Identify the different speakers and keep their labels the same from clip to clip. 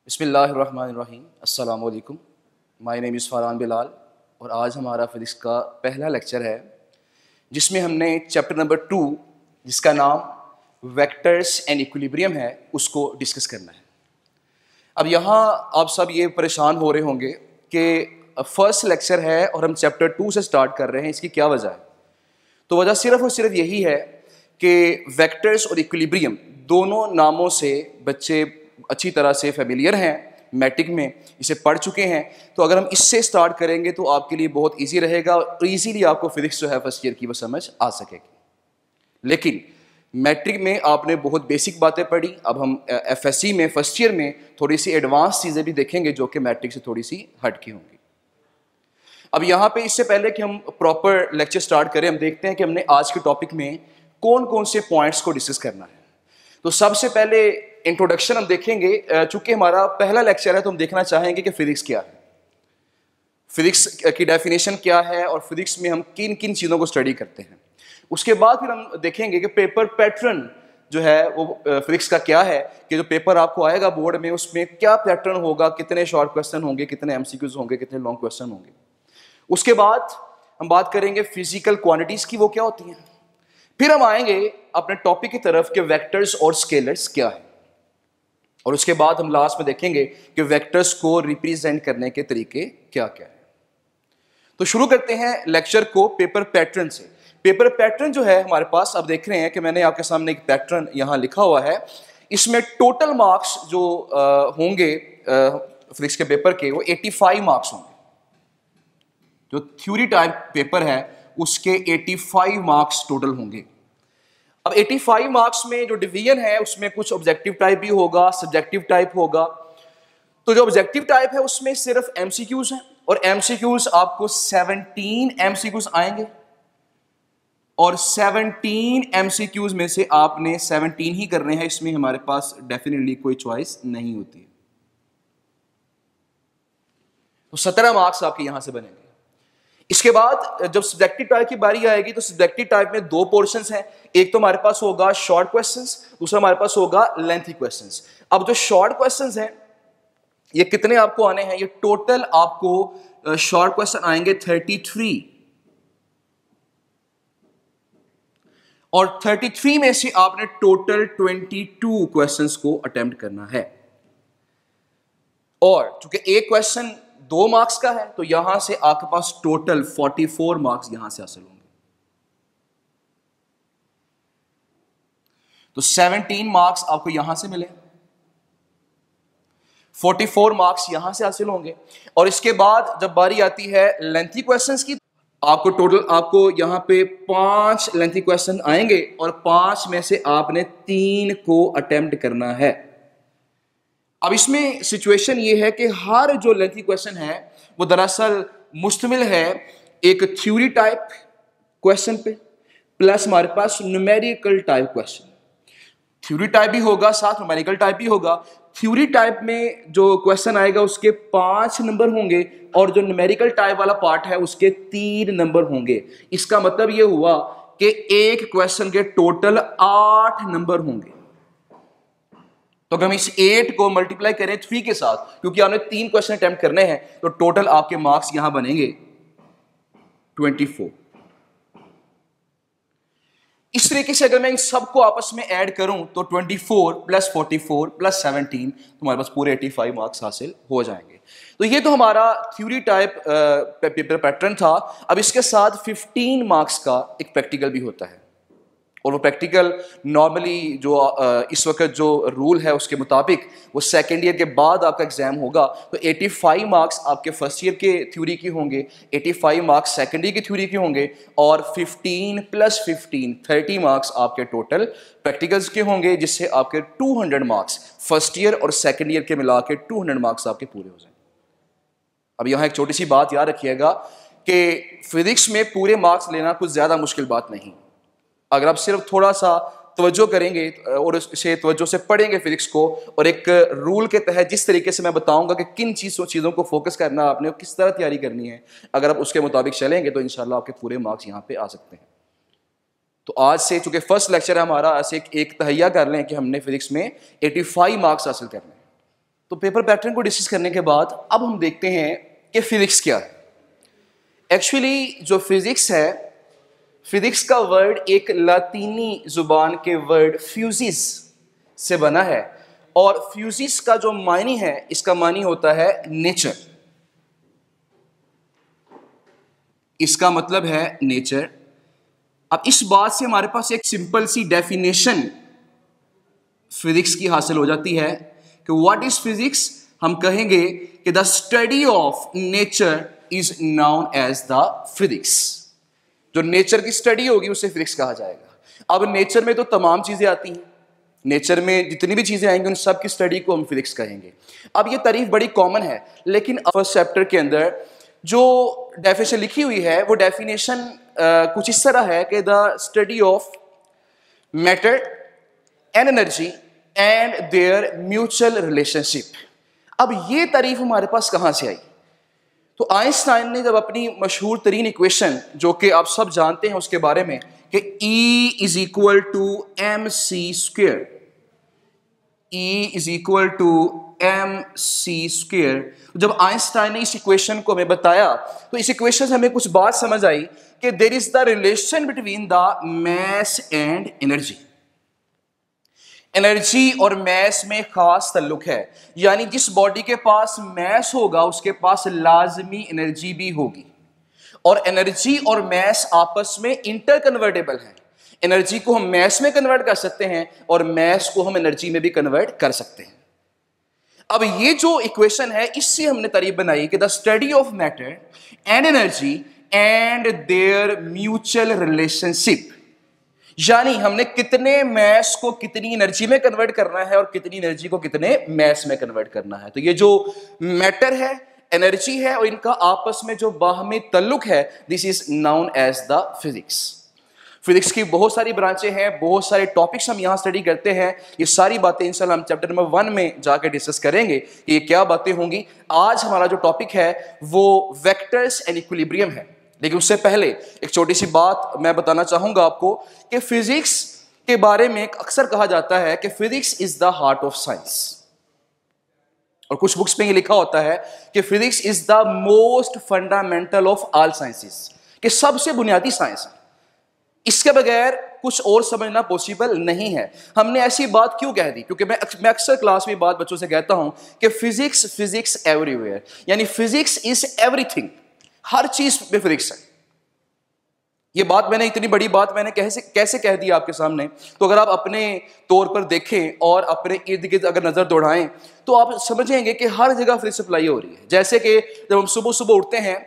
Speaker 1: बिस्मिल्लाहिर्रहमानिर्रहीम। अस्सलामु अलैकुम। My name is Farhan Bilal और आज हमारा फिज़िक्स का पहला लेक्चर है जिसमें हमने चैप्टर नंबर 2 जिसका नाम वेक्टर्स एंड इक्विलिब्रियम है उसको डिस्कस करना है। अब यहाँ आप सब ये परेशान हो रहे होंगे कि फर्स्ट लेक्चर है और हम चैप्टर 2 से स्टार्ट कर रहे हैं, इसकी क्या वजह है? तो वजह सिर्फ और सिर्फ यही है कि वेक्टर्स और इक्विलिब्रियम दोनों नामों से बच्चे अच्छी तरह से फेमिलियर हैं, मैट्रिक में इसे पढ़ चुके हैं। तो अगर हम इससे स्टार्ट करेंगे तो आपके लिए बहुत इजी रहेगा और इजीली आपको फिजिक्स जो है फर्स्ट ईयर की वो समझ आ सकेगी। लेकिन मैट्रिक में आपने बहुत बेसिक बातें पढ़ी, अब हम एफएससी में फर्स्ट ईयर में थोड़ी सी एडवांस चीज़ें भी देखेंगे जो कि मैट्रिक से थोड़ी सी हटकी होंगी। अब यहाँ पे इससे पहले कि हम प्रॉपर लेक्चर स्टार्ट करें, हम देखते हैं कि हमने आज के टॉपिक में कौन कौन से पॉइंट्स को डिस्कस करना है। तो सबसे पहले इंट्रोडक्शन हम देखेंगे। चूंकि हमारा पहला लेक्चर है तो हम देखना चाहेंगे कि फिजिक्स क्या है, फिजिक्स की डेफिनेशन क्या है और फिजिक्स में हम किन किन चीज़ों को स्टडी करते हैं। उसके बाद फिर हम देखेंगे कि पेपर पैटर्न जो है वो फिजिक्स का क्या है, कि जो पेपर आपको आएगा बोर्ड में उसमें क्या पैटर्न होगा, कितने शॉर्ट क्वेश्चन होंगे, कितने एमसीक्यूज होंगे, कितने लॉन्ग क्वेश्चन होंगे। उसके बाद हम बात करेंगे फिजिकल क्वांटिटीज की, वो क्या होती हैं। फिर हम आएंगे अपने टॉपिक की तरफ कि वेक्टर्स और स्केलर्स क्या है, और उसके बाद हम लास्ट में देखेंगे कि वेक्टर्स को रिप्रेजेंट करने के तरीके क्या क्या है। तो शुरू करते हैं लेक्चर को पेपर पैटर्न से। पेपर पैटर्न जो है हमारे पास, अब देख रहे हैं कि मैंने आपके सामने एक पैटर्न यहां लिखा हुआ है। इसमें टोटल मार्क्स जो होंगे फिजिक्स के पेपर के, वो 85 मार्क्स होंगे। जो थ्योरी टाइप पेपर है उसके 85 मार्क्स टोटल होंगे। अब 85 मार्क्स में जो डिवीजन है उसमें कुछ ऑब्जेक्टिव टाइप भी होगा, सब्जेक्टिव टाइप होगा। तो जो ऑब्जेक्टिव टाइप है उसमें सिर्फ एमसीक्यूज हैं और एमसीक्यूज आपको 17 एमसीक्यूज आएंगे और 17 एमसीक्यूज में से आपने 17 ही करने हैं। इसमें हमारे पास डेफिनेटली कोई चॉइस नहीं होती है। तो 17 मार्क्स आपके यहां से बनेंगे। इसके बाद जब सब्जेक्टिव टाइप की बारी आएगी तो सब्जेक्टिव टाइप में दो पोर्शंस हैं। एक तो हमारे पास होगा शॉर्ट क्वेश्चंस, दूसरा हमारे पास होगा लेंथी क्वेश्चंस। अब जो शॉर्ट क्वेश्चंस हैं ये कितने आपको आने हैं? ये टोटल आपको शॉर्ट क्वेश्चन आएंगे 33 और 33 में से आपने टोटल 22 क्वेश्चंस को अटेम्प्ट करना है। और चूंकि एक क्वेश्चन 2 मार्क्स का है तो यहां से आपके पास टोटल 44 मार्क्स यहां से हासिल होंगे। तो 17 मार्क्स आपको यहां से मिले, 44 मार्क्स यहां से हासिल होंगे। और इसके बाद जब बारी आती है लेंथी क्वेश्चंस की, आपको यहां पे 5 लेंथी क्वेश्चन आएंगे और 5 में से आपने 3 को अटेम्प्ट करना है। अब इसमें सिचुएशन ये है कि हर जो लेंथी क्वेश्चन है वो दरअसल मुश्तमिल है एक थ्योरी टाइप क्वेश्चन पे प्लस हमारे पास numerical type question. Theory type भी होगा, साथ न्यूमेरिकल टाइप भी होगा। थ्योरी टाइप में जो क्वेश्चन आएगा उसके 5 नंबर होंगे और जो न्यूमेरिकल टाइप वाला पार्ट है उसके 3 नंबर होंगे। इसका मतलब ये हुआ कि एक क्वेश्चन के टोटल 8 नंबर होंगे। तो अगर हम इस 8 को मल्टीप्लाई करें 3 के साथ, क्योंकि आपने 3 क्वेश्चन अटेम्प्ट करने हैं, तो टोटल आपके मार्क्स यहां बनेंगे 24। इस तरीके से अगर मैं इन सबको आपस में ऐड करूं तो 24 प्लस 44 प्लस 17 तुम्हारे पास पूरे 85 मार्क्स हासिल हो जाएंगे। तो ये तो हमारा थ्योरी टाइप पेपर पैटर्न था। अब इसके साथ 15 मार्क्स का एक प्रैक्टिकल भी होता है और वो प्रैक्टिकल नॉर्मली जो इस वक्त जो रूल है उसके मुताबिक वो सेकेंड ईयर के बाद आपका एग्जाम होगा। तो 85 मार्क्स आपके फर्स्ट ईयर के थ्योरी के होंगे, 85 मार्क्स सेकेंड ईयर की थ्योरी के होंगे और 15 प्लस 15 30 मार्क्स आपके टोटल प्रैक्टिकल्स के होंगे, जिससे आपके 200 मार्क्स फर्स्ट ईयर और सेकेंड ईयर के मिला के 200 मार्क्स आपके पूरे हो जाएंगे। अब यहाँ एक छोटी सी बात याद रखिएगा कि फिजिक्स में पूरे मार्क्स लेना कुछ ज़्यादा मुश्किल बात नहीं। अगर आप सिर्फ थोड़ा सा तवज्जो करेंगे और इसे तवज्जो से पढ़ेंगे फिजिक्स को, और एक रूल के तहत जिस तरीके से मैं बताऊंगा कि किन चीज़ों को फोकस करना आपने और किस तरह तैयारी करनी है, अगर आप उसके मुताबिक चलेंगे तो इंशाल्लाह आपके पूरे मार्क्स यहाँ पे आ सकते हैं। तो आज से चूंकि फर्स्ट लेक्चर है हमारा, ऐसे एक तहैया कर लें कि हमने फिजिक्स में 85 मार्क्स हासिल करने हैं। तो पेपर पैटर्न को डिस्कस करने के बाद अब हम देखते हैं कि फिजिक्स क्या है। एक्चुअली जो फिजिक्स है, फिजिक्स का वर्ड एक लातीनी जुबान के वर्ड फ्यूजिस से बना है, और फ्यूजिस का जो मायने है, इसका मानी होता है नेचर। इसका मतलब है नेचर। अब इस बात से हमारे पास एक सिंपल सी डेफिनेशन फिजिक्स की हासिल हो जाती है कि व्हाट इज फिजिक्स। हम कहेंगे कि the study of nature is known as the physics. जो नेचर की स्टडी होगी उसे फिजिक्स कहा जाएगा। अब नेचर में तो तमाम चीजें आती हैं, नेचर में जितनी भी चीजें आएंगी उन सब की स्टडी को हम फिजिक्स कहेंगे। अब ये तारीफ बड़ी कॉमन है, लेकिन फर्स्ट चैप्टर के अंदर जो डेफिनेशन लिखी हुई है वो डेफिनेशन कुछ इस तरह है कि the study of matter and energy and there mutual relationship. अब ये तारीफ हमारे पास कहां से आई? तो आइंस्टाइन ने जब अपनी मशहूर तरीन इक्वेशन, जो कि आप सब जानते हैं उसके बारे में, कि E is equal to M C square, E is equal to M C square, जब आइंस्टाइन ने इस इक्वेशन को हमें बताया तो इस इक्वेशन से हमें कुछ बात समझ आई कि there is the relation between the mass and energy. Energy और मैस में खास ताल्लुक है, यानी जिस बॉडी के पास मैस होगा उसके पास लाजमी एनर्जी भी होगी, और एनर्जी और मैस आपस में इंटर कन्वर्टेबल है। एनर्जी को हम मैस में कन्वर्ट कर सकते हैं और मैस को हम एनर्जी में भी कन्वर्ट कर सकते हैं। अब ये जो इक्वेशन है, इससे हमने तारीफ बनाई कि the study of matter and energy and there mutual relationship, यानी हमने कितने मैस को कितनी एनर्जी में कन्वर्ट करना है और कितनी एनर्जी को कितने मैस में कन्वर्ट करना है। तो ये जो मैटर है, एनर्जी है, और इनका आपस में जो बाहमी तल्लुक है, this is known as the physics. Physics की बहुत सारी ब्रांचें हैं, बहुत सारे टॉपिक्स हम यहाँ स्टडी करते हैं। ये सारी बातें इंशाल्लाह हम चैप्टर नंबर 1 में जाकर डिस्कस करेंगे कि ये क्या बातें होंगी। आज हमारा जो टॉपिक है वो वेक्टर्स एंड इक्विलिब्रियम है, लेकिन उससे पहले एक छोटी सी बात मैं बताना चाहूंगा आपको कि फिजिक्स के बारे में अक्सर कहा जाता है कि physics is the heart of science, और कुछ बुक्स में ये लिखा होता है कि physics is the most fundamental of all sciences, कि सबसे बुनियादी साइंस है, इसके बगैर कुछ और समझना पॉसिबल नहीं है। हमने ऐसी बात क्यों कह दी? क्योंकि मैं अक्सर क्लास में बात बच्चों से कहता हूं कि फिजिक्स एवरीवेयर, यानी फिजिक्स इज एवरीथिंग, हर चीज में फिजिक्स है। ये बात मैंने, इतनी बड़ी बात मैंने कैसे कह दी आपके सामने? तो अगर आप अपने तौर पर देखें और अपने इर्द गिर्द अगर नजर दौड़ाएं तो आप समझेंगे कि हर जगह फिजिक्स सप्लाई हो रही है। जैसे कि जब हम सुबह सुबह उठते हैं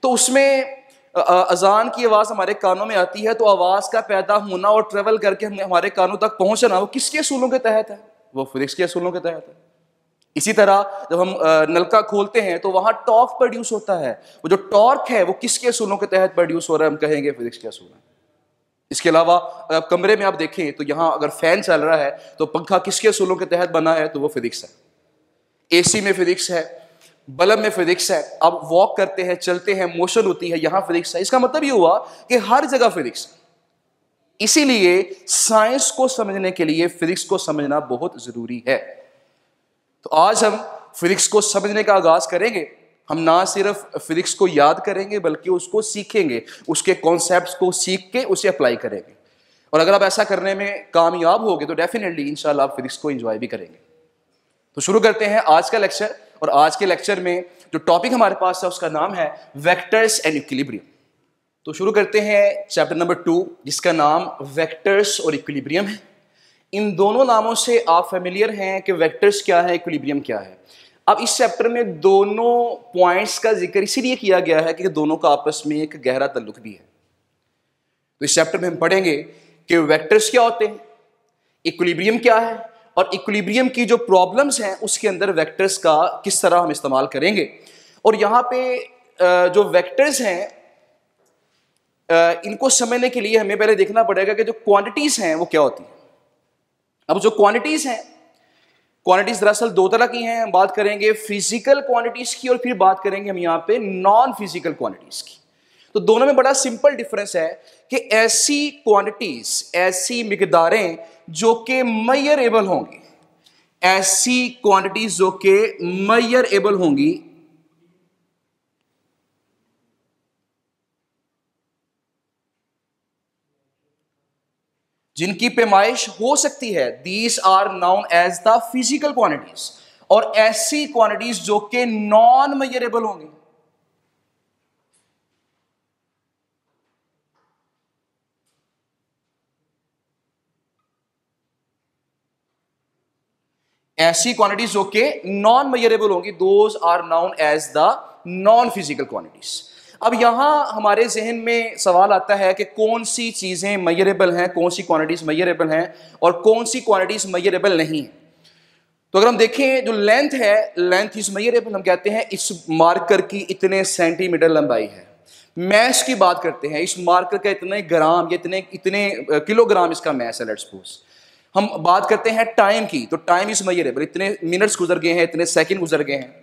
Speaker 1: तो उसमें अजान की आवाज हमारे कानों में आती है, तो आवाज का पैदा होना और ट्रेवल करके हमारे कानों तक पहुंचना वो किसके असूलों के तहत है? वो फिजिक्स के असूलों के तहत है। इसी तरह जब हम नलका खोलते हैं तो वहां टॉर्क प्रोड्यूस होता है, वो जो टॉर्क है वो किसके असूलों के तहत प्रोड्यूस हो रहा है? हम कहेंगे फिजिक्स के असूल है। इसके अलावा कमरे में आप देखें तो यहां अगर फैन चल रहा है तो पंखा किसके असूलों के तहत बना है? तो वो फिजिक्स है। एसी में फिजिक्स है, बल्ब में फिजिक्स है, आप वॉक करते हैं, चलते हैं, मोशन होती है, यहां फिजिक्स है। इसका मतलब ये हुआ कि हर जगह फिजिक्स है। इसीलिए साइंस को समझने के लिए फिजिक्स को समझना बहुत जरूरी है। तो आज हम फिजिक्स को समझने का आगाज करेंगे। हम ना सिर्फ फिजिक्स को याद करेंगे बल्कि उसको सीखेंगे, उसके कॉन्सेप्ट्स को सीख के उसे अप्लाई करेंगे। और अगर आप ऐसा करने में कामयाब होगे तो डेफिनेटली इंशाल्लाह आप फिजिक्स को एंजॉय भी करेंगे। तो शुरू करते हैं आज का लेक्चर। और आज के लेक्चर में जो टॉपिक हमारे पास है उसका नाम है वेक्टर्स एंड इक्विलिब्रियम। तो शुरू करते हैं चैप्टर नंबर 2 जिसका नाम वेक्टर्स और इक्विलिब्रियम है। इन दोनों नामों से आप फेमिलियर हैं कि वेक्टर्स क्या है, इक्विलिब्रियम क्या है। अब इस चैप्टर में दोनों पॉइंट्स का जिक्र इसीलिए किया गया है कि दोनों का आपस में एक गहरा ताल्लुक भी है। तो इस चैप्टर में हम पढ़ेंगे कि वेक्टर्स क्या होते हैं, इक्विलिब्रियम क्या है, और इक्विलिब्रियम की जो प्रॉब्लम्स हैं उसके अंदर वेक्टर्स का किस तरह हम इस्तेमाल करेंगे। और यहाँ पे जो वेक्टर्स हैं इनको समझने के लिए हमें पहले देखना पड़ेगा कि जो क्वांटिटीज हैं वो क्या होती हैं। अब जो क्वांटिटीज हैं, क्वांटिटीज दरअसल दो तरह की हैं। हम बात करेंगे फिजिकल क्वांटिटीज की और फिर बात करेंगे हम यहां पे नॉन फिजिकल क्वांटिटीज की। तो दोनों में बड़ा सिंपल डिफरेंस है कि ऐसी क्वांटिटीज, ऐसी मिकदारें जो कि मेजरेबल होंगी, ऐसी क्वांटिटीज जो कि मेजरेबल होंगी, जिनकी पैमाइश हो सकती है, these are known as the physical quantities. और ऐसी क्वांटिटीज जो कि नॉन मेजरेबल होंगी, ऐसी क्वांटिटीज जो कि नॉन मेजरेबल होंगी, those are known as the non physical quantities. अब यहां हमारे जहन में सवाल आता है कि कौन सी चीजें मेजरेबल हैं, कौन सी क्वांटिटीज मेजरेबल हैं और कौन सी क्वांटिटीज मेजरेबल नहीं है। तो अगर हम देखें, जो लेंथ है, लेंथ इज मेजरेबल। हम कहते हैं इस मार्कर की इतने सेंटीमीटर लंबाई है। मैस की बात करते हैं, इस मार्कर का इतने ग्राम या इतने इतने किलोग्राम इसका मैस है, लेट्स सपोज। हम बात करते हैं टाइम की, तो टाइम इज मेजरेबल, इतने मिनट्स गुजर गए हैं, इतने सेकंड गुजर गए हैं।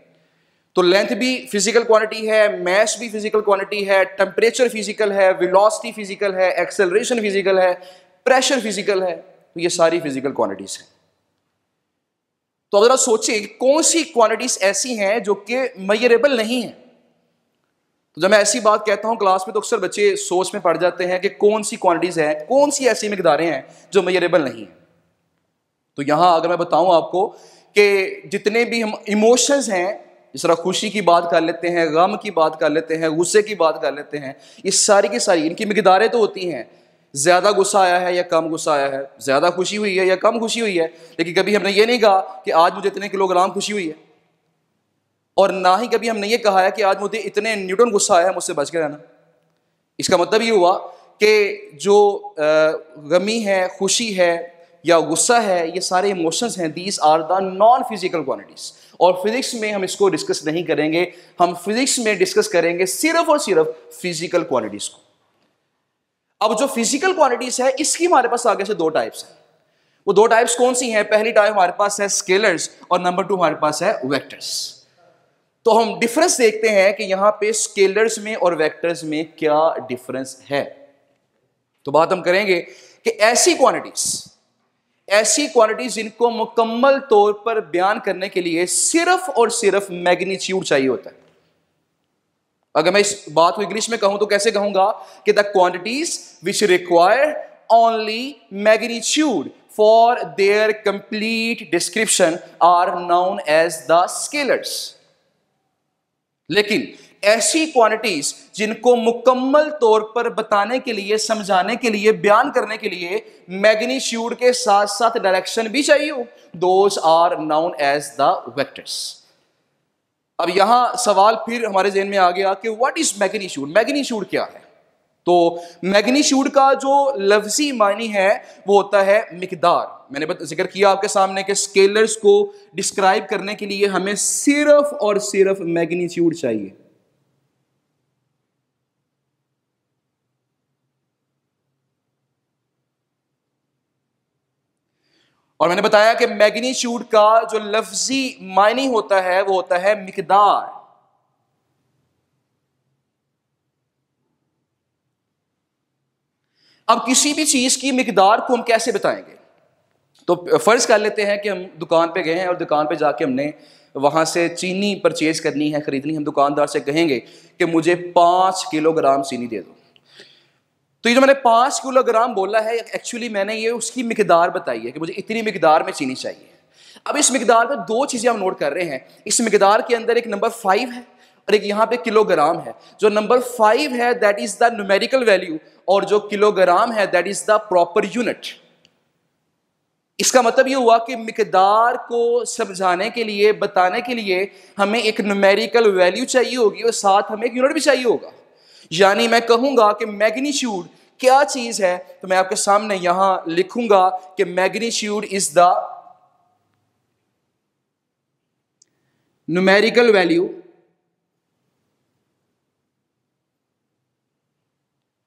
Speaker 1: तो लेंथ भी फिजिकल क्वांटिटी है, मैस भी फिजिकल क्वांटिटी है, टेम्परेचर फिजिकल है, वेलोसिटी फिजिकल है, एक्सेलरेशन फिजिकल है, प्रेशर फिजिकल है। तो ये सारी फिजिकल क्वांटिटीज हैं। तो अब जरा सोचिए कि कौन सी क्वांटिटीज ऐसी हैं जो कि मेजरेबल नहीं है। तो जब मैं ऐसी बात कहता हूं क्लास में, तो अक्सर बच्चे सोच में पड़ जाते हैं कि कौन सी क्वांटिटीज हैं, कौन सी ऐसी मिकदारें हैं जो मेजरेबल नहीं है। तो यहां अगर मैं बताऊं आपको कि जितने भी हम इमोशंस हैं, जिस तरह खुशी की बात कर लेते हैं, गम की बात कर लेते हैं, गुस्से की बात कर लेते हैं, ये सारी की सारी इनकी मिकदारें तो होती हैं। ज्यादा गुस्सा आया है या कम गुस्सा आया है, ज्यादा खुशी हुई है या कम खुशी हुई है, लेकिन कभी हमने ये नहीं कहा कि आज मुझे इतने किलोग्राम खुशी हुई है, और ना ही कभी हमने ये कहा है कि आज मुझे इतने न्यूटन गुस्सा आया है, मुझसे बच के रहना। इसका मतलब ये हुआ कि जो गमी है, खुशी है या गुस्सा है, ये सारे इमोशंस हैं, these are the non physical quantities. और फिजिक्स में हम इसको डिस्कस नहीं करेंगे, हम फिजिक्स में डिस्कस करेंगे सिर्फ और सिर्फ फिजिकल क्वांटिटीज को। अब जो फिजिकल क्वांटिटीज है, इसकी हमारे पास आगे से दो टाइप्स हैं। वो दो टाइप्स कौन सी हैं? पहली टाइप हमारे पास है स्केलर्स और नंबर 2 हमारे पास है वेक्टर्स। तो हम डिफरेंस देखते हैं कि यहां पे स्केलर्स में और वेक्टर्स में क्या डिफरेंस है। तो बात हम करेंगे कि ऐसी क्वांटिटीज जिनको मुकम्मल तौर पर बयान करने के लिए सिर्फ और सिर्फ मैग्नीट्यूड चाहिए होता है। अगर मैं इस बात को इंग्लिश में कहूं तो कैसे कहूंगा कि the quantities which require only magnitude for their complete description are known as the scalars. लेकिन ऐसी क्वांटिटीज जिनको मुकम्मल तौर पर बताने के लिए, समझाने के लिए, बयान करने के लिए मैग्नीट्यूड के साथ साथ डायरेक्शन भी चाहिए हो, those are known as the vectors. अब यहां सवाल फिर हमारे ज़हन में आ गया कि व्हाट इज मैग्नीट्यूड, मैग्नीट्यूड क्या है। तो मैग्नीट्यूड का जो लफ्जी मानी है वो होता है मिकदार। मैंने जिक्र किया आपके सामने कि स्केलर्स को डिस्क्राइब करने के लिए हमें सिर्फ और सिर्फ मैग्नीट्यूड चाहिए। और मैंने बताया कि मैग्नीट्यूड का जो लफ्जी मायने होता है वो होता है मिकदार। अब किसी भी चीज की मिकदार को हम कैसे बताएंगे? तो फर्ज कर लेते हैं कि हम दुकान पे गए हैं और दुकान पे जाके हमने वहां से चीनी परचेज करनी है, खरीदनी। हम दुकानदार से कहेंगे कि मुझे 5 किलोग्राम चीनी दे दो। तो ये जो मैंने 5 किलोग्राम बोला है, एक्चुअली मैंने ये उसकी मिकदार बताई है कि मुझे इतनी मिकदार में चीनी चाहिए। अब इस मिकदार में दो चीजें हम नोट कर रहे हैं। इस मिकदार के अंदर एक नंबर 5 है और एक यहां पे किलोग्राम है। जो नंबर 5 है that is the numerical value, और जो किलोग्राम है that is the proper unit. इसका मतलब ये हुआ कि मिकदार को समझाने के लिए, बताने के लिए हमें एक न्यूमेरिकल वैल्यू चाहिए होगी और साथ हमें एक यूनिट भी चाहिए होगा। यानी मैं कहूंगा कि मैग्नीट्यूड क्या चीज है, तो मैं आपके सामने यहां लिखूंगा कि magnitude is the numerical value,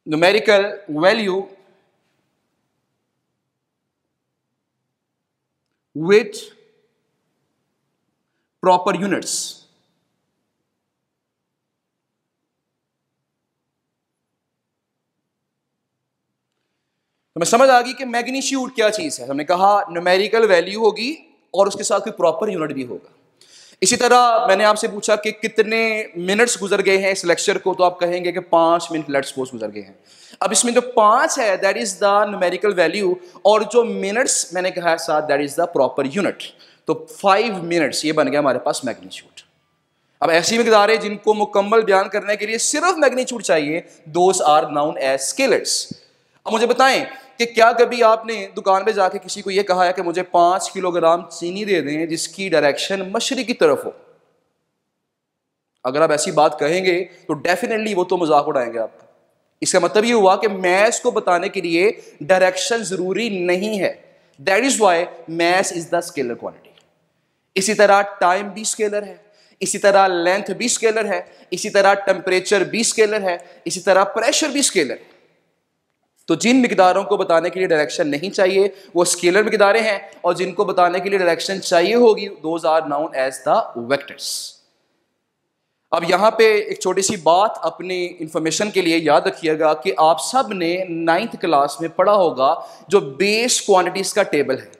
Speaker 1: numerical value with proper units. तो मैं समझ आ गई कि मैग्नीट्यूड क्या चीज है। हमने कहा न्यूमेरिकल वैल्यू होगी और उसके साथ कोई प्रॉपर यूनिट भी होगा। इसी तरह मैंने आपसे पूछा कि कितने मिनट्स गुजर गए हैं इस लेक्चर को, तो आप कहेंगे कि 5 मिनट लेट्स सपोज गुजर गए हैं। अब इसमें जो 5 है that is the numerical value, और जो मिनट्स मैंने कहा साथ that is the proper unit. तो 5 मिनट्स ये बन गया हमारे पास मैग्नीट्यूड। अब ऐसी मिकदारें जिनको मुकम्मल बयान करने के लिए सिर्फ मैग्नीट्यूड चाहिए, those are known as scalars. अब मुझे बताएं कि क्या कभी आपने दुकान पे जाके किसी को ये कहा है कि मुझे 5 किलोग्राम चीनी दे दें जिसकी डायरेक्शन मशरिक की तरफ हो? अगर आप ऐसी बात कहेंगे तो डेफिनेटली वो तो मजाक उड़ाएंगे आपका। इसका मतलब ये हुआ कि मैथ्स को बताने के लिए डायरेक्शन जरूरी नहीं है। That is why maths is the scalar quantity. इसी तरह टाइम भी स्केलर है, इसी तरह लेंथ भी स्केलर है, इसी तरह टेम्परेचर भी स्केलर है, इसी तरह प्रेशर भी स्केलर है। तो जिन मिकदारों को बताने के लिए डायरेक्शन नहीं चाहिए वो स्केलर मिकदारें हैं, और जिनको बताने के लिए डायरेक्शन चाहिए होगी those are known as the vectors. अब यहां पे एक छोटी सी बात अपनी इंफॉर्मेशन के लिए याद रखिएगा कि आप सब ने 9th क्लास में पढ़ा होगा जो बेस क्वांटिटीज का टेबल है।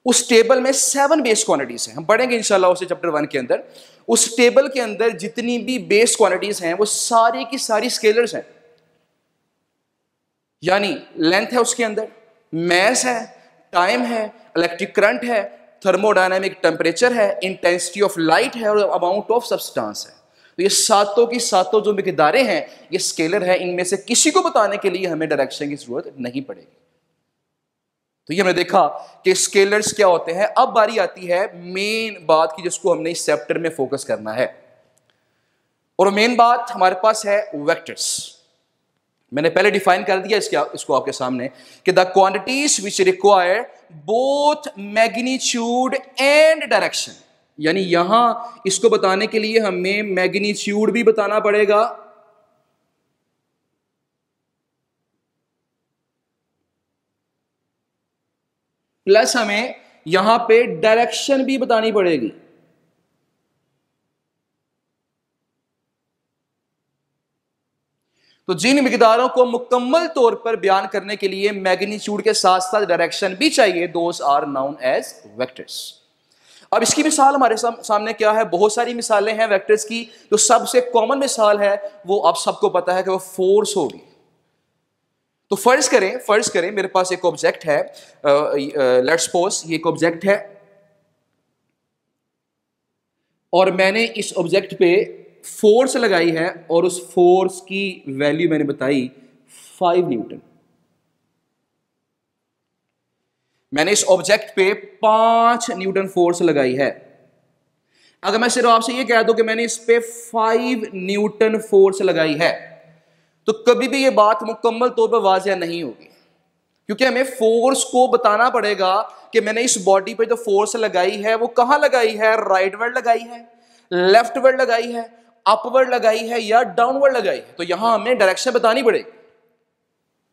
Speaker 1: उस टेबल में 7 बेस क्वांटिटीज हैं, हम पढ़ेंगे इंशाल्लाह उसे चैप्टर 1 के अंदर। उस टेबल के अंदर जितनी भी बेस क्वांटिटीज हैं वो सारी की सारी स्केलर्स हैं। यानी लेंथ है उसके अंदर, मैस है, टाइम है, इलेक्ट्रिक करंट है, थर्मोडायनामिक टेम्परेचर है, इंटेंसिटी ऑफ लाइट है और अमाउंट ऑफ सब्सटेंस है। तो ये सातों की सातों जो मिकदारें हैं ये स्केलर है। इनमें से किसी को बताने के लिए हमें डायरेक्शन की जरूरत नहीं पड़ेगी। तो ये हमने देखा कि स्केलर्स क्या होते हैं। अब बारी आती है मेन बात की जिसको हमने इस चैप्टर में फोकस करना है, और मेन बात हमारे पास है वेक्टर्स। मैंने पहले डिफाइन कर दिया इसको आपके सामने कि the quantities which require both magnitude and direction. यानी यहां इसको बताने के लिए हमें मैग्नीट्यूड भी बताना पड़ेगा प्लस हमें यहां पे डायरेक्शन भी बतानी पड़ेगी। तो जिन मिकदारों को मुकम्मल तौर पर बयान करने के लिए मैग्नीट्यूड के साथ साथ डायरेक्शन भी चाहिए those are known as vectors. अब इसकी मिसाल हमारे सामने क्या है? बहुत सारी मिसालें हैं वेक्टर्स की। जो सबसे कॉमन मिसाल है वो आप सबको पता है कि वो फोर्स होगी। तो फर्ज करें मेरे पास एक ऑब्जेक्ट है, लेट्स सपोज ये एक ऑब्जेक्ट है और मैंने इस ऑब्जेक्ट पे फोर्स लगाई है और उस फोर्स की वैल्यू मैंने बताई 5 न्यूटन। मैंने इस ऑब्जेक्ट पे 5 न्यूटन फोर्स लगाई है। अगर मैं सिर्फ आपसे ये कह दूं कि मैंने इस पे 5 न्यूटन फोर्स लगाई है तो कभी भी ये बात मुकम्मल तौर पर वाज़िया नहीं होगी, क्योंकि हमें फोर्स को बताना पड़ेगा कि मैंने इस बॉडी पे जो फोर्स लगाई है वो कहां लगाई है, राइटवर्ड लगाई है, लेफ्टवर्ड लगाई है, अपवर्ड लगाई है या डाउनवर्ड लगाई है। तो यहां हमें डायरेक्शन बतानी पड़ेगी।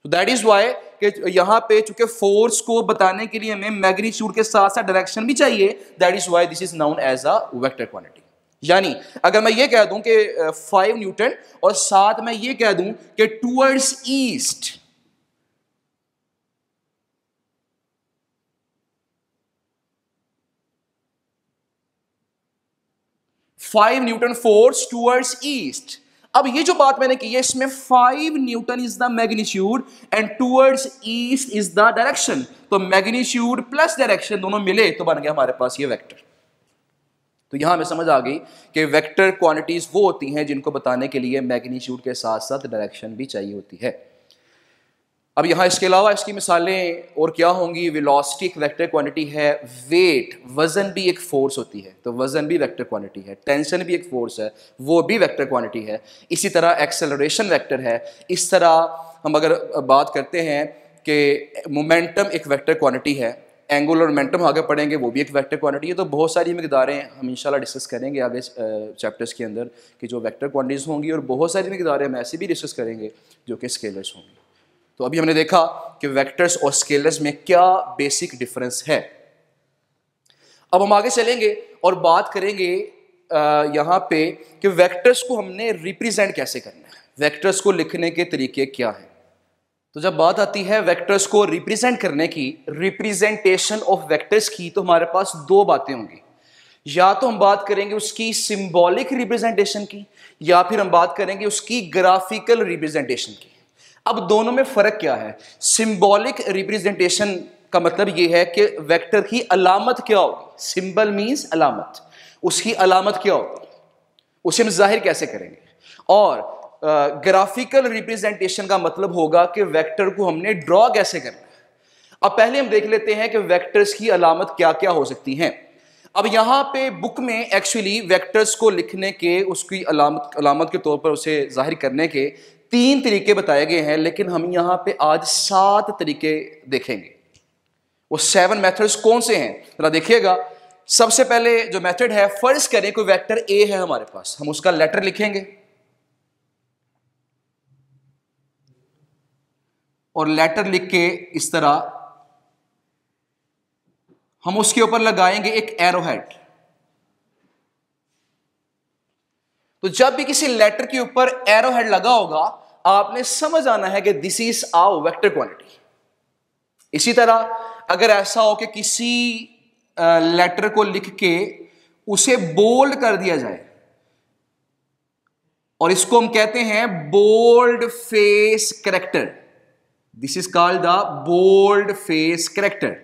Speaker 1: तो दैट इज वाई कि यहां पे चूंकि फोर्स को बताने के लिए हमें मैग्नीट्यूड के साथ साथ डायरेक्शन भी चाहिए, that is why this is known as a vector quantity. यानी अगर मैं ये कह दूं कि 5 न्यूटन और साथ में ये कह दूं कि towards east, five Newton force towards east. अब ये जो बात मैंने की है इसमें 5 Newton is the magnitude and towards east is the direction. तो मैग्नीट्यूड प्लस डायरेक्शन दोनों मिले तो बन गया हमारे पास ये वेक्टर। तो यहां हमें समझ आ गई कि वेक्टर क्वांटिटीज वो होती हैं जिनको बताने के लिए मैग्नीट्यूड के साथ साथ डायरेक्शन भी चाहिए होती है। अब यहाँ इसके अलावा इसकी मिसालें और क्या होंगी? वेलोसिटी एक वेक्टर क्वांटिटी है, वेट वजन भी एक फोर्स होती है तो वजन भी वेक्टर क्वांटिटी है, टेंशन भी एक फोर्स है वो भी वेक्टर क्वांटिटी है, इसी तरह एक्सेलरेशन वेक्टर है। इस तरह हम अगर बात करते हैं कि मोमेंटम एक वेक्टर क्वांटिटी है, एंगुलर मोमेंटम आगे पढ़ेंगे वो भी एक वेक्टर क्वांटिटी है। तो बहुत सारी मिकदारें हम इंशाल्लाह डिस्कस करेंगे आगे चैप्टर्स के अंदर कि जो वेक्टर क्वांटिटीज़ होंगी, और बहुत सारी मिकदारें हम ऐसी भी डिस्कस करेंगे जो कि स्केलर्स होंगी। तो अभी हमने देखा कि वेक्टर्स और स्केलर्स में क्या बेसिक डिफरेंस है। अब हम आगे चलेंगे और बात करेंगे यहाँ पे कि वेक्टर्स को हमने रिप्रेजेंट कैसे करना है, वेक्टर्स को लिखने के तरीके क्या हैं। तो जब बात आती है वेक्टर्स को रिप्रेजेंट करने की, रिप्रेजेंटेशन ऑफ वेक्टर्स की, तो हमारे पास दो बातें होंगी। या तो हम बात करेंगे उसकी सिंबॉलिक रिप्रेजेंटेशन की, या फिर हम बात करेंगे उसकी ग्राफिकल रिप्रेजेंटेशन की। अब दोनों में फर्क क्या है? सिंबॉलिक रिप्रेजेंटेशन का मतलब यह है कि वेक्टर की अलामत क्या होगी। सिंबल मींस अलामत, उसकी अलामत क्या होगी, उसे हम जाहिर कैसे करेंगे। और ग्राफिकल रिप्रेजेंटेशन का मतलब होगा कि वेक्टर को हमने ड्रॉ कैसे करना है। अब पहले हम देख लेते हैं कि वेक्टर्स की अलामत क्या क्या हो सकती हैं। अब यहां पे बुक में एक्चुअली वेक्टर्स को लिखने के, उसकी अलामत के तौर पर उसे जाहिर करने के 3 तरीके बताए गए हैं, लेकिन हम यहां पे आज 7 तरीके देखेंगे। वो 7 मेथड्स कौन से हैं जरा देखिएगा। सबसे पहले जो मेथड है, फर्ज करें कोई वेक्टर ए है हमारे पास, हम उसका लेटर लिखेंगे और लेटर लिख के इस तरह हम उसके ऊपर लगाएंगे एक एरो हेड। तो जब भी किसी लेटर के ऊपर एरो हेड लगा होगा, आपने समझ आना है कि this is our vector quantity. इसी तरह अगर ऐसा हो कि किसी लेटर को लिख के उसे बोल्ड कर दिया जाए, और इसको हम कहते हैं bold face character, this is called the bold face character.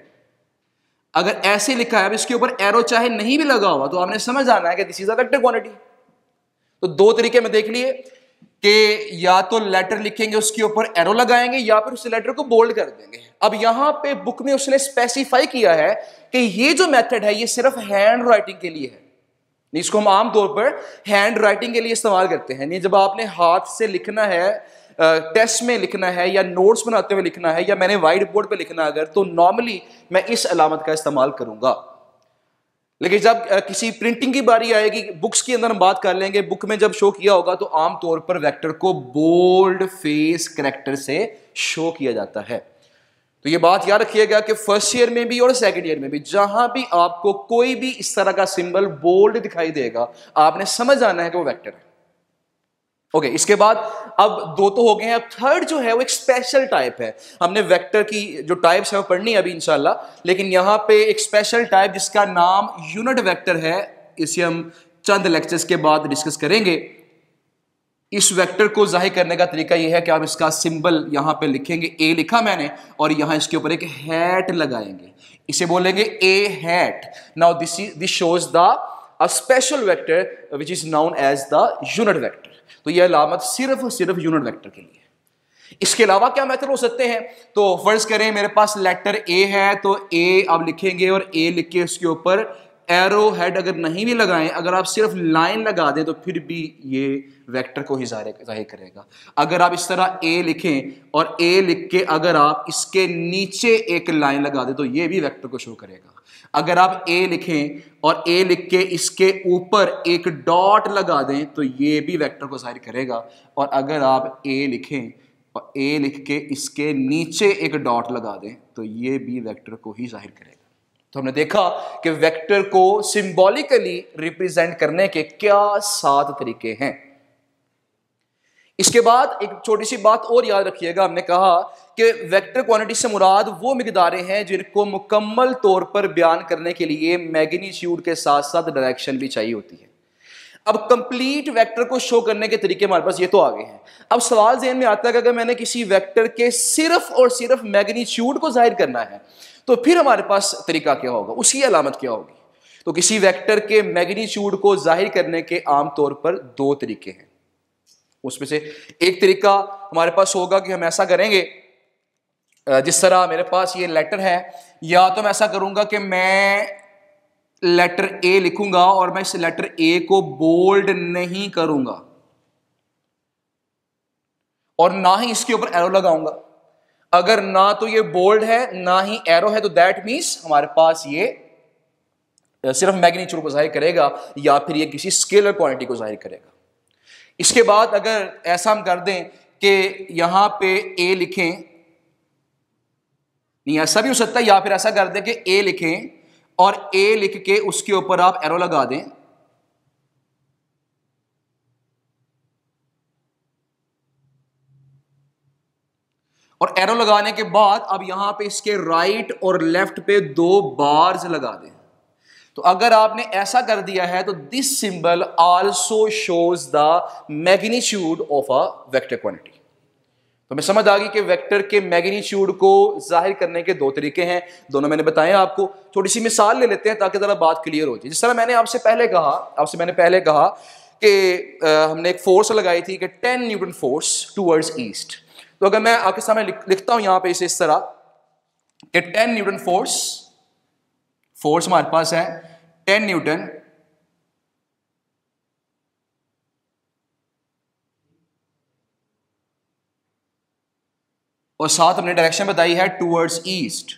Speaker 1: अगर ऐसे लिखा है, अब इसके ऊपर एरो चाहे नहीं भी लगा हुआ, तो आपने समझ आना है कि this is a vector quantity. तो 2 तरीके में देख लिए कि या तो लेटर लिखेंगे उसके ऊपर एरो लगाएंगे, या फिर उस लेटर को बोल्ड कर देंगे। अब यहां पे बुक में उसने स्पेसिफाई किया है कि ये जो मेथड है ये सिर्फ हैंड राइटिंग के लिए है। इसको हम आमतौर पर हैंड राइटिंग के लिए इस्तेमाल करते हैं। नहीं, जब आपने हाथ से लिखना है, टेस्ट में लिखना है, या नोट्स बनाते हुए लिखना है, या मैंने व्हाइट बोर्ड पे लिखना अगर, तो नॉर्मली मैं इस अलामत का इस्तेमाल करूंगा। लेकिन जब किसी प्रिंटिंग की बारी आएगी, बुक्स के अंदर हम बात कर लेंगे, बुक में जब शो किया होगा तो आमतौर पर वेक्टर को बोल्ड फेस कैरेक्टर से शो किया जाता है। तो ये बात याद रखिएगा कि फर्स्ट ईयर में भी और सेकंड ईयर में भी जहां भी आपको कोई भी इस तरह का सिंबल बोल्ड दिखाई देगा, आपने समझ आना है कि वो वेक्टर है। ओके, इसके बाद अब 2 तो हो गए हैं। अब थर्ड जो है वो एक स्पेशल टाइप है। हमने वेक्टर की जो टाइप्स है वो पढ़नी है अभी इंशाल्लाह, लेकिन यहां पे एक स्पेशल टाइप जिसका नाम यूनिट वेक्टर है, इसे हम चंद लेक्चर्स के बाद डिस्कस करेंगे। इस वेक्टर को जाहिर करने का तरीका यह है कि आप इसका सिंबल यहां पे लिखेंगे, ए लिखा मैंने, और यहां इसके ऊपर एक हैट लगाएंगे, इसे बोलेंगे A hat. Now this shows the a special vector which is known as the unit vector. तो यह अलामत सिर्फ और सिर्फ यूनिट वेक्टर के लिए। इसके अलावा क्या मेथड हो सकते हैं? तो फर्ज करें मेरे पास लेटर ए है, तो ए आप लिखेंगे और ए लिख के उसके ऊपर एरो हेड अगर नहीं भी लगाएं, अगर आप सिर्फ लाइन लगा दें तो फिर भी ये वेक्टर को ही जाहिर करेगा। अगर आप इस तरह ए लिखें और ए लिख के अगर आप इसके नीचे एक लाइन लगा दें तो ये भी वेक्टर को शो करेगा। अगर आप ए लिखें और ए लिख के इसके ऊपर एक डॉट लगा दें तो ये भी वेक्टर को जाहिर करेगा। और अगर आप ए लिखें और ए लिख के इसके नीचे एक डॉट लगा दें तो ये भी वेक्टर को ही जाहिर करेगा। तो हमने देखा कि वेक्टर को सिंबॉलिकली रिप्रेजेंट करने के क्या 7 तरीके हैं। इसके बाद एक छोटी सी बात और याद रखिएगा, हमने कहा कि वेक्टर क्वांटिटी से मुराद वो मिकदारें हैं जिनको मुकम्मल तौर पर बयान करने के लिए मैग्नीट्यूड के साथ साथ डायरेक्शन भी चाहिए होती है। अब कंप्लीट वेक्टर को शो करने के तरीके हमारे पास ये तो आ गए हैं। अब सवाल ज़हन में आता है कि अगर मैंने किसी वेक्टर के सिर्फ और सिर्फ मैग्नीट्यूड को जाहिर करना है तो फिर हमारे पास तरीका क्या होगा, उसकी अलामत क्या होगी? तो किसी वेक्टर के मैग्नीट्यूड को जाहिर करने के आमतौर पर 2 तरीके हैं। उसमें से एक तरीका हमारे पास होगा कि हम ऐसा करेंगे, जिस तरह मेरे पास ये लेटर है, या तो मैं ऐसा करूंगा कि मैं लेटर ए लिखूंगा और मैं इस लेटर ए को बोल्ड नहीं करूंगा और ना ही इसके ऊपर एरो लगाऊंगा। अगर ना तो ये बोल्ड है ना ही एरो है तो दैट मीन्स हमारे पास ये सिर्फ मैग्नीट्यूड को जाहिर करेगा या फिर ये किसी स्केलर क्वांटिटी को जाहिर करेगा। इसके बाद अगर ऐसा हम कर दें कि यहां पे ए लिखें, नहीं ऐसा भी हो सकता है, या फिर ऐसा कर दें कि ए लिखें और ए लिख के उसके ऊपर आप एरो लगा दें, और एरो लगाने के बाद अब यहां पे इसके राइट और लेफ्ट पे 2 बार्स लगा दें। तो अगर आपने ऐसा कर दिया है तो this symbol also shows the magnitude of a vector quantity. तो मैं समझ आ गई कि वेक्टर के मैग्नीट्यूड को जाहिर करने के 2 तरीके हैं, दोनों मैंने बताए आपको। छोटी सी मिसाल ले लेते हैं ताकि जरा बात क्लियर हो जाए। जिस तरह मैंने आपसे पहले कहा कि हमने एक फोर्स लगाई थी कि 10 न्यूटन फोर्स टूवर्ड्स ईस्ट। तो अगर मैं आपके सामने लिखता हूं यहां पे इसे इस तरह कि 10 न्यूटन फोर्स हमारे पास है 10 न्यूटन और साथ हमने डायरेक्शन बताई है टूवर्ड्स ईस्ट।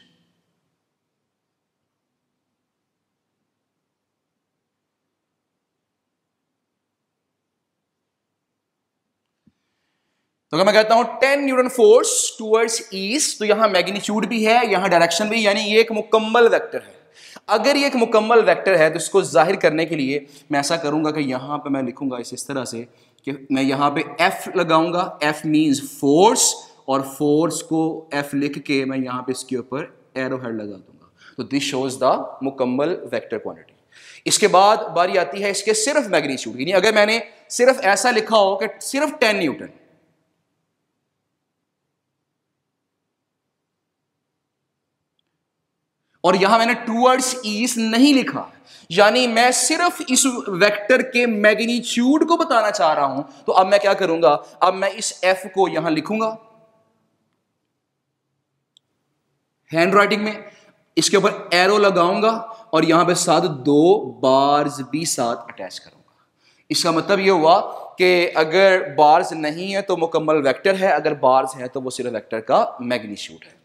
Speaker 1: तो अगर मैं कहता हूं 10 न्यूटन फोर्स टूवर्ड्स ईस्ट, तो यहां मैग्नीट्यूड भी है, यहां डायरेक्शन भी, यानी ये एक मुकम्मल वेक्टर है। अगर ये एक मुकम्मल वेक्टर है तो इसको जाहिर करने के लिए मैं ऐसा करूंगा कि यहां पे मैं लिखूंगा इस तरह से कि मैं यहां पे F लगाऊंगा, F मींस फोर्स, और फोर्स को F लिख के मैं यहां पे इसके ऊपर एरो हेड लगा दूंगा। तो दिस शोज द मुकम्मल वेक्टर क्वांटिटी। इसके बाद बारी आती है इसके सिर्फ मैग्नीट्यूड की। अगर मैंने सिर्फ ऐसा लिखा हो कि सिर्फ 10 न्यूटन, और यहां मैंने टूवर्ड्स ईस्ट नहीं लिखा, यानी मैं सिर्फ इस वेक्टर के मैग्नीट्यूड को बताना चाह रहा हूं, तो अब मैं क्या करूंगा, अब मैं इस F को यहां लिखूंगा हैंड राइटिंग में, इसके ऊपर एरो लगाऊंगा और यहां पे साथ 2 बार्स भी साथ अटैच करूंगा। इसका मतलब यह हुआ कि अगर बार्स नहीं है तो मुकम्मल वेक्टर है, अगर बार्स है तो वो सिर्फ वेक्टर का मैग्नीट्यूड है।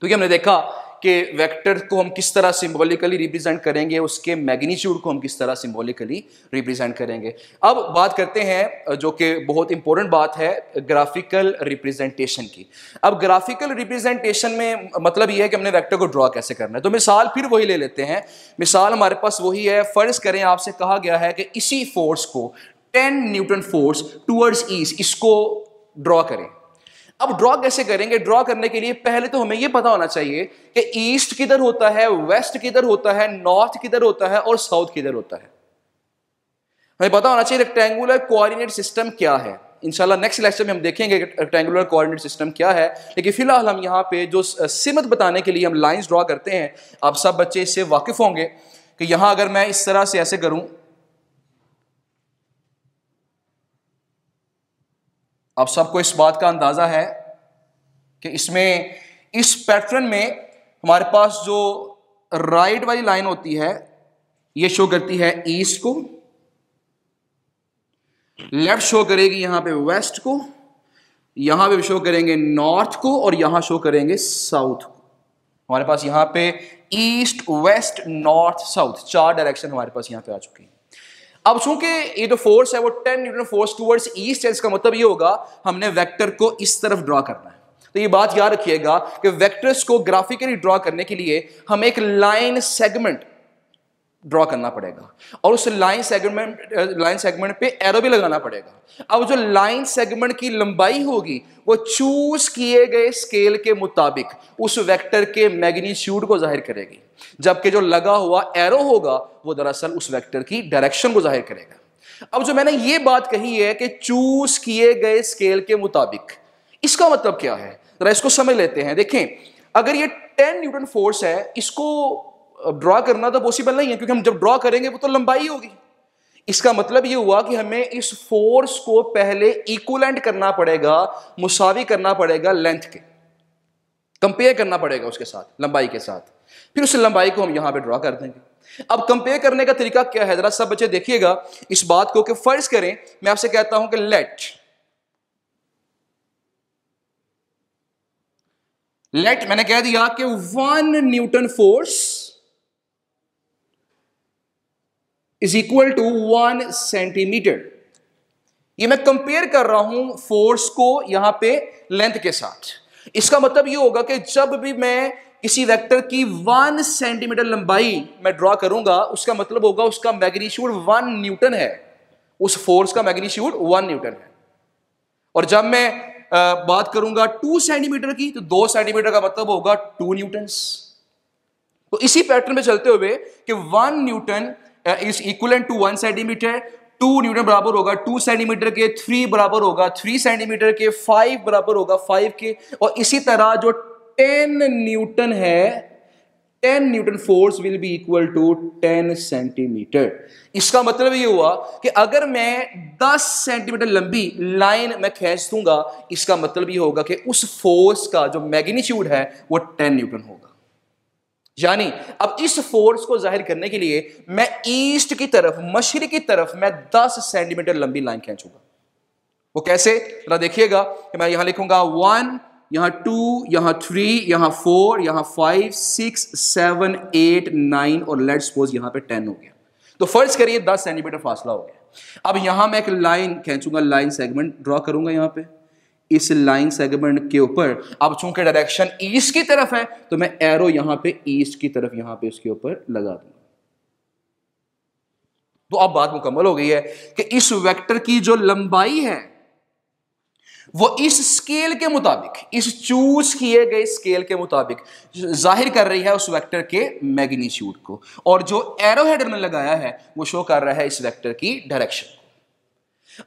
Speaker 1: तो ये हमने देखा कि वेक्टर को हम किस तरह सिंबॉलिकली रिप्रेजेंट करेंगे, उसके मैग्नीट्यूड को हम किस तरह सिंबॉलिकली रिप्रेजेंट करेंगे। अब बात करते हैं जो कि बहुत इंपॉर्टेंट बात है, ग्राफिकल रिप्रेजेंटेशन की। अब ग्राफिकल रिप्रेजेंटेशन में मतलब यह है कि हमने वेक्टर को ड्रॉ कैसे करना है। तो मिसाल फिर वही ले लेते हैं, मिसाल हमारे पास वही है। फर्ज करें आपसे कहा गया है कि इसी फोर्स को 10 न्यूटन फोर्स टूवर्ड्स ईस्ट, इसको ड्रॉ करें। अब ड्रॉ कैसे करेंगे? ड्रॉ करने के लिए पहले तो हमें यह पता होना चाहिए कि ईस्ट किधर होता है, वेस्ट किधर होता है, नॉर्थ किधर होता है और साउथ किधर होता है। हमें पता होना चाहिए रेक्टेंगुलर कोऑर्डिनेट सिस्टम क्या है। इंशाल्लाह नेक्स्ट लेक्चर में हम देखेंगे रेक्टेंगुलर कोऑर्डिनेट सिस्टम क्या है, लेकिन फिलहाल हम यहाँ पे जो सिमत बताने के लिए हम लाइंस ड्रॉ करते हैं, आप सब बच्चे इससे वाकिफ होंगे कि यहां अगर मैं इस तरह से ऐसे करूं, आप सबको इस बात का अंदाजा है कि इसमें इस पैटर्न में हमारे पास जो राइट वाली लाइन होती है ये शो करती है ईस्ट को, लेफ्ट शो करेगी यहां पे वेस्ट को, यहां पे शो करेंगे नॉर्थ को, और यहां शो करेंगे साउथ को। हमारे पास यहां पे east, west, north, south 4 direction हमारे पास यहां पे आ चुकी है। अब चूंकि ये जो फोर्स है वो 10 न्यूटन फोर्स टुवर्ड्स ईस्ट है, इसका मतलब ये होगा हमने वेक्टर को इस तरफ ड्रॉ करना है। तो ये बात याद रखिएगा कि वेक्टर्स को ग्राफिकली ड्रॉ करने के लिए हमें एक लाइन सेगमेंट ड्रॉ करना पड़ेगा और उस लाइन सेगमेंट पे एरो भी लगाना पड़ेगा। अब जो लाइन सेगमेंट की लंबाई होगी वो चूज किए गए स्केल के मुताबिक उस वेक्टर के मैग्नीट्यूड को जाहिर करेगी, जबकि जो लगा हुआ एरो होगा वो दरअसल उस वेक्टर की डायरेक्शन को जाहिर करेगा। अब जो मैंने ये बात कही है कि चूज किए गए स्केल के मुताबिक, इसका मतलब क्या है जरा इसको समझ लेते हैं। देखें, अगर ये 10 न्यूटन फोर्स है, इसको ड्रॉ करना तो पॉसिबल नहीं है क्योंकि हम जब ड्रॉ करेंगे वो तो लंबाई होगी। इसका मतलब ये हुआ कि हमें इस फोर्स को पहले इक्विवेलेंट करना पड़ेगा, मुसावी करना पड़ेगा लेंथ के, कंपेयर करना पड़ेगा उसके साथ, लंबाई के साथ, फिर उस लंबाई को हम यहां पे ड्रॉ कर देंगे। अब कंपेयर करने का तरीका क्या है, जरा सब बच्चे देखिएगा इस बात को कि फर्ज करें मैं आपसे कहता हूं कि लेट मैंने कह दिया कि 1 newton force is equal to 1 centimetre. ये मैं कंपेयर कर रहा हूं फोर्स को यहां पे लेंथ के साथ। इसका मतलब ये होगा कि जब भी मैं किसी वेक्टर की 1 सेंटीमीटर लंबाई मैं ड्रॉ करूंगा, उसका मतलब होगा उसका मैग्नीट्यूड 1 न्यूटन है, उस फोर्स का मैग्नीट्यूड 1 न्यूटन है। और जब मैं बात करूंगा 2 सेंटीमीटर की, तो 2 सेंटीमीटर का मतलब होगा 2 न्यूटन्स। तो इसी पैटर्न में चलते हुए कि 1 newton is equal to 1 centimetre, 2 newton बराबर होगा 2 सेंटीमीटर के, 3 बराबर होगा 3 सेंटीमीटर के, 5 बराबर होगा 5 के, और इसी तरह जो 10 न्यूटन है, 10 newton force will be equal to 10 centimetre. इसका मतलब ये हुआ कि अगर मैं 10 सेंटीमीटर लंबी लाइन में खींच दूंगा, इसका मतलब ये होगा कि उस फोर्स का जो मैग्नीट्यूड है वो 10 न्यूटन होगा। यानी अब इस फोर्स को जाहिर करने के लिए मैं ईस्ट की तरफ, मशरिक की तरफ मैं 10 सेंटीमीटर लंबी लाइन खींचूंगा। वो कैसे, जरा देखिएगा कि मैं यहां लिखूंगा 1, यहां 2, यहां 3, यहां 4, यहां 5, 6, 7, 8, 9 और लेट्स सपोज यहां पे 10 हो गया। तो फर्ज करिए 10 सेंटीमीटर फासला हो गया। अब यहां मैं एक लाइन खींचूंगा, लाइन सेगमेंट ड्रॉ करूंगा यहां पे, इस लाइन सेगमेंट के ऊपर। अब चूंकि डायरेक्शन ईस्ट की तरफ है तो मैं एरो यहां पे ईस्ट की तरफ यहां पे उसके ऊपर लगा दूंगा। तो अब बात मुकम्मल हो गई है कि इस वेक्टर की जो लंबाई है वो इस स्केल के मुताबिक, इस चूज किए गए स्केल के मुताबिक जाहिर कर रही है उस वेक्टर के मैग्नीट्यूड को, और जो एरो हेडर में लगाया है वो शो कर रहा है इस वेक्टर की डायरेक्शन।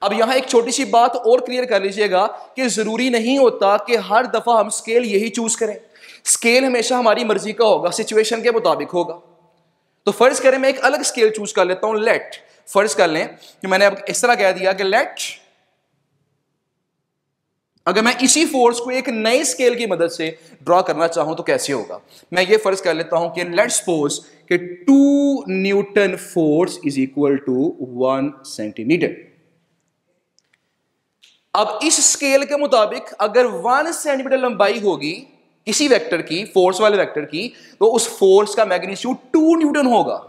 Speaker 1: अब यहां एक छोटी सी बात और क्लियर कर लीजिएगा कि जरूरी नहीं होता कि हर दफा हम स्केल यही चूज करें। स्केल हमेशा हमारी मर्जी का होगा, सिचुएशन के मुताबिक होगा। तो फर्ज करें मैं एक अलग स्केल चूज कर लेता हूं, लेट। फर्ज कर लें कि मैंने अब इस तरह कह दिया कि लेट, अगर मैं इसी फोर्स को एक नए स्केल की मदद से ड्रॉ करना चाहूं तो कैसे होगा। मैं ये फर्ज कर लेता हूं कि लेट्स सपोज कि 2 newton force is equal to 1 centimetre. अब इस स्केल के मुताबिक अगर 1 सेंटीमीटर लंबाई होगी किसी वेक्टर की, फोर्स वाले वेक्टर की, तो उस फोर्स का मैग्नीट्यूड 2 न्यूटन होगा।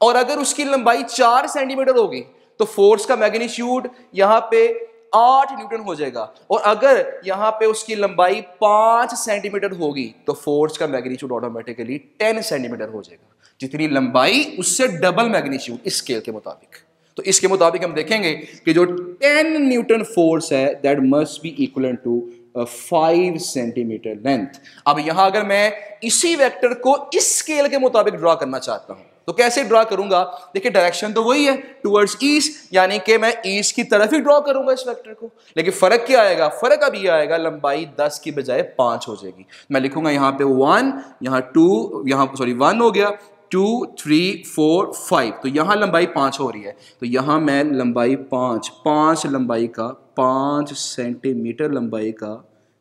Speaker 1: और अगर उसकी लंबाई 4 सेंटीमीटर होगी तो फोर्स का मैग्नीट्यूड यहां पे 8 न्यूटन हो जाएगा। और अगर यहां पे उसकी लंबाई 5 सेंटीमीटर होगी तो फोर्स का मैग्नीट्यूड ऑटोमेटिकली 10 सेंटीमीटर हो जाएगा। जितनी लंबाई उससे डबल मैग्नीट्यूड इस स्केल के मुताबिक। तो इसके मुताबिक हम देखेंगे कि जो 10 न्यूटन फोर्स है that must be equal to 5 centimetre length. अब यहां अगर मैं इसी वेक्टर को इस स्केल के मुताबिक ड्रॉ करना चाहता हूं तो कैसे ड्रॉ करूंगा। देखिए डायरेक्शन तो वही है, टुवर्ड्स ईस्ट, यानी कि मैं ईस्ट की तरफ ही ड्रॉ करूंगा इस वेक्टर को। लेकिन फर्क क्या आएगा, फर्क अब ये आएगा लंबाई 10 की बजाय 5 हो जाएगी। मैं लिखूंगा यहां पे 1, यहां 2, यहां 1 हो गया, 2, 3, 4, 5, तो यहां लंबाई 5 हो रही है। तो यहां मैं लंबाई 5 लंबाई का, 5 सेंटीमीटर लंबाई का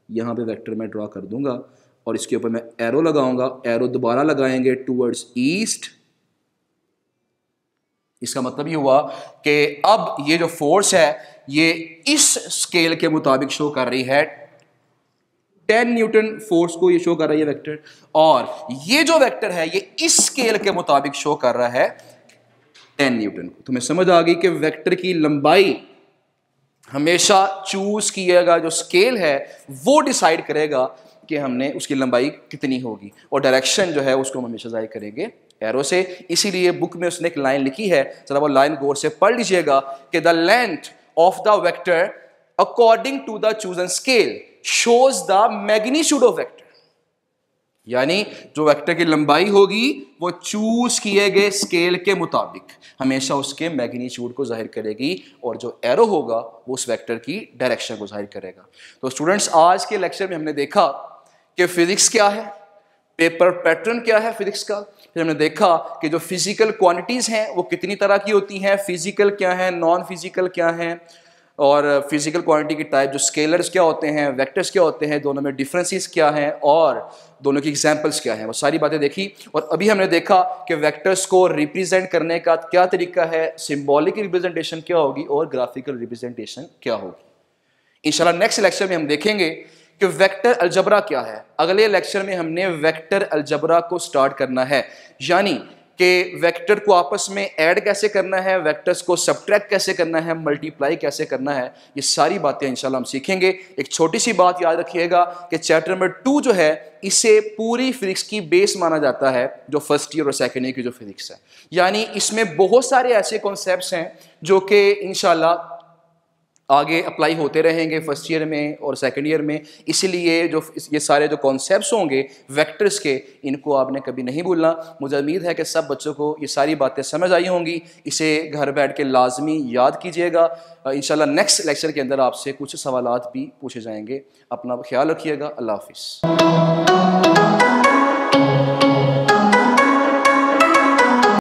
Speaker 1: यहां पे वेक्टर मैं ड्रॉ कर दूंगा और इसके ऊपर मैं एरो लगाऊंगा। एरो दोबारा लगाएंगे टुवर्ड्स ईस्ट। इसका मतलब ये हुआ कि अब ये जो फोर्स है ये इस स्केल के मुताबिक शो कर रही है 10 न्यूटन फोर्स को ये शो कर रही है वेक्टर, और ये जो वेक्टर है ये इस स्केल के मुताबिक शो कर रहा है 10 न्यूटन को। तो मैं समझ आ गई कि वेक्टर की लंबाई हमेशा चूज किएगा जो स्केल है वो डिसाइड करेगा कि हमने उसकी लंबाई कितनी होगी, और डायरेक्शन जो है उसको हम हमेशा जाहिर करेंगे एरो से। इसीलिए बुक में उसने एक लाइन लिखी है, जरा वो लाइन गौर से पढ़ लीजिएगा कि the length of the vector according to the chosen scale shows the magnitude of vector. यानी जो वेक्टर की लंबाई होगी वो चूज किए गए स्केल के मुताबिक हमेशा उसके मैग्नीट्यूड को जाहिर करेगी, और जो एरो होगा वो उस वेक्टर की डायरेक्शन को जाहिर करेगा। तो स्टूडेंट्स, आज के लेक्चर में हमने देखा कि फिजिक्स क्या है, पेपर पैटर्न क्या है फिजिक्स का। फिर हमने देखा कि जो फिजिकल क्वांटिटीज हैं वो कितनी तरह की होती हैं, फिजिकल क्या है, नॉन फिजिकल क्या है, और फिजिकल क्वांटिटी की टाइप जो स्केलर्स क्या होते हैं, वेक्टर्स क्या होते हैं, दोनों में डिफरेंसेस क्या हैं और दोनों की एग्जांपल्स क्या हैं, वो सारी बातें देखी। और अभी हमने देखा कि वेक्टर्स को रिप्रेजेंट करने का क्या तरीका है, सिंबॉलिक रिप्रेजेंटेशन क्या होगी और ग्राफिकल रिप्रेजेंटेशन क्या होगी। इंशाल्लाह नेक्स्ट लेक्चर में हम देखेंगे कि वेक्टर अलजबरा क्या है। अगले लेक्चर में हमने वेक्टर अलजबरा को स्टार्ट करना है, यानी कि वेक्टर को आपस में ऐड कैसे करना है, वेक्टर्स को सब्ट्रैक्ट कैसे करना है, मल्टीप्लाई कैसे करना है, ये सारी बातें इंशाल्लाह हम सीखेंगे। एक छोटी सी बात याद रखिएगा कि चैप्टर नंबर 2 जो है इसे पूरी फिजिक्स की बेस माना जाता है, जो फर्स्ट ईयर और सेकेंड ईयर की जो फिजिक्स है। यानी इसमें बहुत सारे ऐसे कॉन्सेप्ट्स हैं जो कि इंशाल्लाह आगे अप्लाई होते रहेंगे फर्स्ट ईयर में और सेकंड ईयर में। इसलिए जो ये सारे जो कॉन्सेप्ट्स होंगे वेक्टर्स के, इनको आपने कभी नहीं भूलना। मुझे उम्मीद है कि सब बच्चों को ये सारी बातें समझ आई होंगी। इसे घर बैठ के लाजमी याद कीजिएगा। इंशाल्लाह नेक्स्ट लेक्चर के अंदर आपसे कुछ सवालात भी पूछे जाएंगे। अपना ख्याल रखिएगा। अल्लाह हाफिज़।